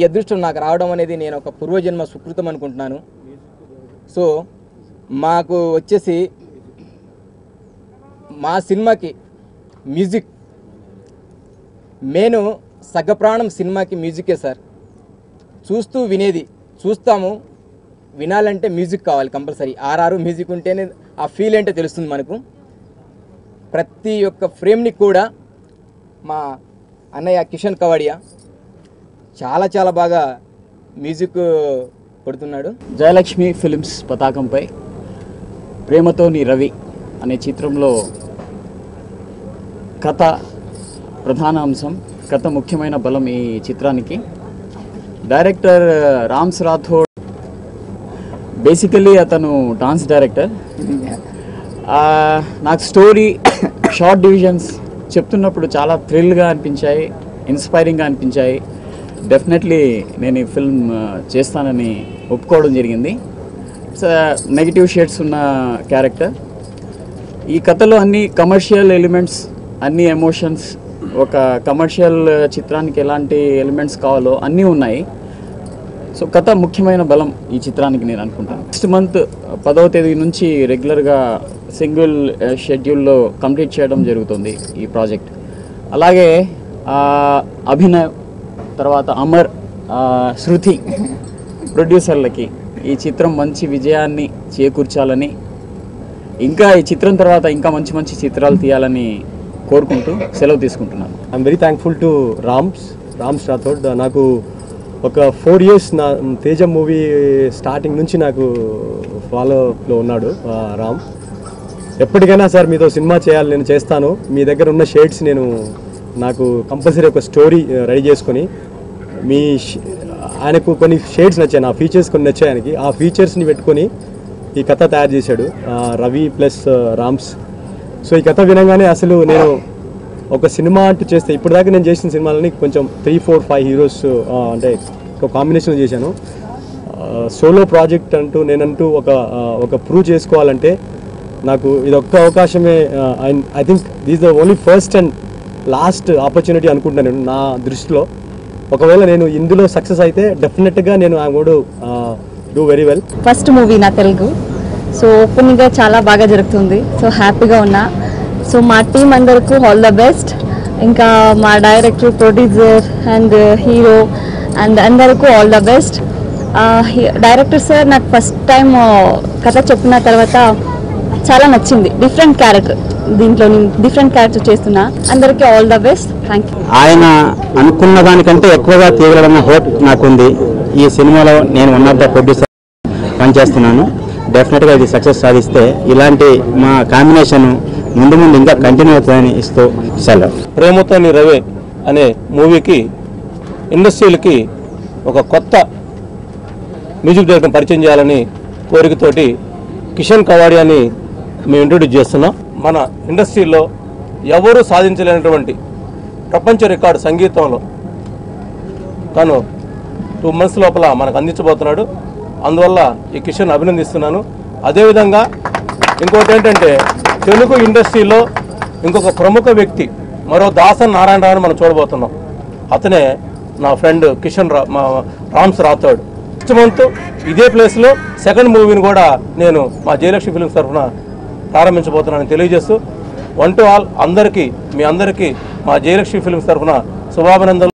అదృష్టం నాకు రావడం అనేది నేను ఒక పూర్వజన్మ సుకృతం అనుకుంటున్నాను. సో మాకు వచ్చేసి మా సినిమాకి మ్యూజిక్ మెయిన్ సగప్రాణం సినిమాకి మ్యూజికే సార్. చూస్తూ వినేది, చూస్తాము, వినాలంటే మ్యూజిక్ కావాలి కంపల్సరీ. ఆర్ఆర్ మ్యూజిక్ ఉంటేనే ఆ ఫీల్ ఏంటో తెలుస్తుంది మనకు. ప్రతి ఒక్క ఫ్రేమ్ని కూడా మా అన్నయ్య కిషన్ కవాడియా చాలా చాలా బాగా మ్యూజిక్ కొడుతున్నాడు. జయలక్ష్మి ఫిల్మ్స్ పతాకంపై ప్రేమతో నీ రవి అనే చిత్రంలో కథ ప్రధాన అంశం, కథ ముఖ్యమైన బలం ఈ చిత్రానికి. డైరెక్టర్ రామ్స్ రాథోడ్ బేసికలీ అతను డాన్స్ డైరెక్టర్. నాకు స్టోరీ షార్ట్ డివిజన్స్ చెప్తున్నప్పుడు చాలా థ్రిల్గా అనిపించాయి, ఇన్స్పైరింగ్గా అనిపించాయి. డెఫినెట్లీ నేను ఈ ఫిల్మ్ చేస్తానని ఒప్పుకోవడం జరిగింది. ఇట్స్ నెగిటివ్ షేడ్స్ ఉన్న క్యారెక్టర్. ఈ కథలో అన్ని కమర్షియల్ ఎలిమెంట్స్, అన్ని ఎమోషన్స్, ఒక కమర్షియల్ చిత్రానికి ఎలాంటి ఎలిమెంట్స్ కావాలో అన్నీ ఉన్నాయి. సో కథ ముఖ్యమైన బలం ఈ చిత్రానికి నేను అనుకుంటాను. నెక్స్ట్ మంత్ 10వ తేదీ నుంచి రెగ్యులర్గా సింగిల్ షెడ్యూల్లో కంప్లీట్ చేయడం జరుగుతుంది ఈ ప్రాజెక్ట్. అలాగే అభినవ్, తర్వాత అమర్, శృతి ప్రొడ్యూసర్లకి ఈ చిత్రం మంచి విజయాన్ని చేకూర్చాలని, ఇంకా ఈ చిత్రం తర్వాత ఇంకా మంచి మంచి చిత్రాలు తీయాలని కోరుకుంటూ సెలవు తీసుకుంటున్నాను. I'm very thankful to Rams Rathod. నాకు ఒక 4 years నా తేజ మూవీ స్టార్టింగ్ నుంచి నాకు ఫాలోలో ఉన్నాడు రామ్. ఎప్పటికైనా సార్ మీతో సినిమా చేయాలి, నేను చేస్తాను, మీ దగ్గర ఉన్న షేడ్స్ నాకు కంపల్సరీ ఒక స్టోరీ రెడీ చేసుకొని, ఆయనకు కొన్ని షేడ్స్ నచ్చాయి, నా ఫీచర్స్ కొన్ని నచ్చాయి ఆయనకి, ఆ ఫీచర్స్ని పెట్టుకొని ఈ కథ తయారు చేశాడు రవి ప్లస్ రామ్స్. సో ఈ కథ వినగానే అసలు నేను ఒక సినిమా అంటూ చేస్తే, ఇప్పటిదాకా నేను చేసిన సినిమాలని కొంచెం 3, 4, 5 హీరోస్ అంటే ఒక కాంబినేషన్ చేశాను. సోలో ప్రాజెక్ట్ అంటూ నేనంటూ ఒక ప్రూవ్ చేసుకోవాలంటే నాకు ఇది ఒక్క అవకాశమే. I think this the only first and last opportunity అనుకుంటున్నాను నేను నా దృష్టిలో. ఒకవేళ నేను ఇందులో సక్సెస్ అయితే డెఫినెట్గా నేను I want to do very well. First movie నా తెలుగు, సో ఓపెనింగ్గా చాలా బాగా జరుగుతుంది. సో హ్యాపీగా ఉన్నా. సో మా టీం అందరికీ ఆల్ ద బెస్ట్. ఇంకా మా director, producer and hero and అందరికీ all the best. Director sir నాకు ఫస్ట్ టైం కథ చెప్పిన తర్వాత చాలా నచ్చింది. డిఫరెంట్ క్యారెక్టర్, దీంట్లో నేను డిఫరెంట్ క్యారెక్టర్ చేస్తున్నా. అందరికీ all the best. Thank you. ఆయన అనుకున్న దానికంటే ఎక్కువగా తీయగలన్న హోప్ నాకుంది. ఈ సినిమాలో నేను వన్ ఆఫ్ ద ప్రొడ్యూసర్ పనిచేస్తున్నాను. డెఫినెట్గా ఇది సక్సెస్ సాధిస్తే ఇలాంటి మా కాంబినేషన్ ముందు ఇంకా కంటిన్యూ అవుతుందని ఇస్తూ సెలవు. ప్రేమతో నీ రవి అనే మూవీకి ఇండస్ట్రీలకి ఒక కొత్త మ్యూజిక్ డైరెక్టర్ పరిచయం చేయాలని కోరికతోటి కిషన్ కవాడియాని మేము ఇంట్రొడ్యూస్ చేస్తున్నాం. మన ఇండస్ట్రీలో ఎవరూ సాధించలేనటువంటి ప్రపంచ రికార్డు సంగీతంలో తను 2 months లోపల మనకు అందించబోతున్నాడు. అందువల్ల ఈ కిషన్ అభినందిస్తున్నాను. అదేవిధంగా ఇంకోటి ఏంటంటే, తెలుగు ఇండస్ట్రీలో ఇంకొక ప్రముఖ వ్యక్తి మరో దాసన్ నారాయణరావుని మనం చూడబోతున్నాం. అతనే నా friend Kishan Rams Rathod. Next month ఇదే ప్లేస్లో సెకండ్ మూవీని కూడా నేను మా జయలక్ష్మి ఫిల్మ్స్ తరఫున ప్రారంభించబోతున్నానని తెలియజేస్తూ, 1 to all అందరికీ, మీ అందరికీ మా జయలక్ష్మి ఫిల్మ్స్ తరఫున శుభాభినందనలు.